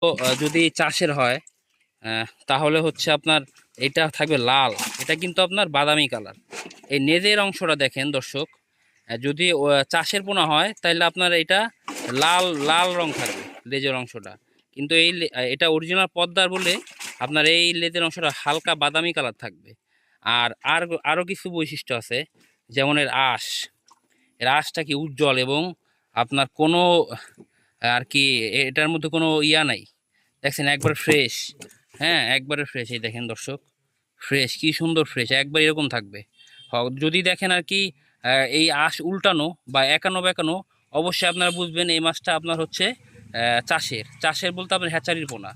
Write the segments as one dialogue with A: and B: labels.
A: তো যদি চাষের হয় তাহলে হচ্ছে আপনার এটা থাকবে লাল, এটা কিন্তু আপনার বাদামি কালার। এই নেজের অংশটা দেখেন দর্শক, যদি চাষের পোনা হয় তাহলে আপনার এটা লাল লাল রং থাকবে লেজের অংশটা। কিন্তু এটা অরিজিনাল পদ্মার বলে আপনার এই লেজের অংশটা হালকা বাদামি কালার থাকবে। আর আরও কিছু বৈশিষ্ট্য আছে, যেমন এর আঁশটা কি উজ্জ্বল, এবং আপনার কোনো আর কি এটার মধ্যে কোনো ইয়া নাই। দেখছেন একবার ফ্রেশ, হ্যাঁ একবারে ফ্রেশ। এই দেখেন দর্শক, ফ্রেশ, কি সুন্দর ফ্রেশ, একবার এরকম থাকবে। যদি দেখেন আর কি এই আঁশ উল্টানো বা একানো বেঁকানো, অবশ্যই আপনারা বুঝবেন এই মাছটা আপনার হচ্ছে চাষের বলতে আপনার হ্যাচারির পোনা।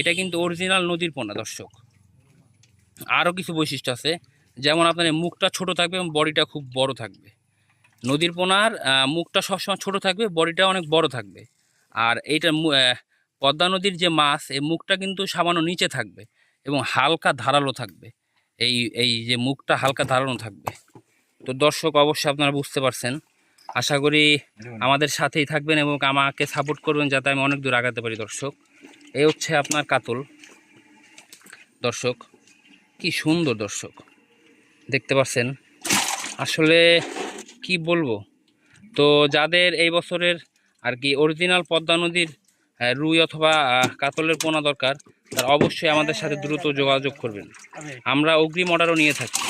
A: এটা কিন্তু অরিজিনাল নদীর পোনা দর্শক। আরও কিছু বৈশিষ্ট্য আছে, যেমন আপনার এই মুখটা ছোট থাকবে এবং বডিটা খুব বড় থাকবে। নদীর পোনার মুখটা সবসময় ছোট থাকবে, বডিটা অনেক বড় থাকবে। আর এইটা পদ্মা নদীর যে মাছ, এই মুখটা কিন্তু সামান্য নিচে থাকবে এবং হালকা ধারালো থাকবে। এই এই যে মুখটা হালকা ধারালো থাকবে। তো দর্শক অবশ্যই আপনারা বুঝতে পারছেন। আশা করি আমাদের সাথেই থাকবেন এবং আমাকে সাপোর্ট করবেন যাতে আমি অনেক দূর আগাতে পারি দর্শক। এই হচ্ছে আপনার কাতল দর্শক, কি সুন্দর দর্শক, দেখতে পাচ্ছেন। আসলে কি বলবো, তো যাদের এই বছরের আর কি অরিজিনাল পদ্মা নদীর রুই অথবা কাতলের পোনা দরকার, তারা অবশ্যই আমাদের সাথে দ্রুত যোগাযোগ করবেন। আমরা অগ্রিম অর্ডারও নিয়ে থাকি।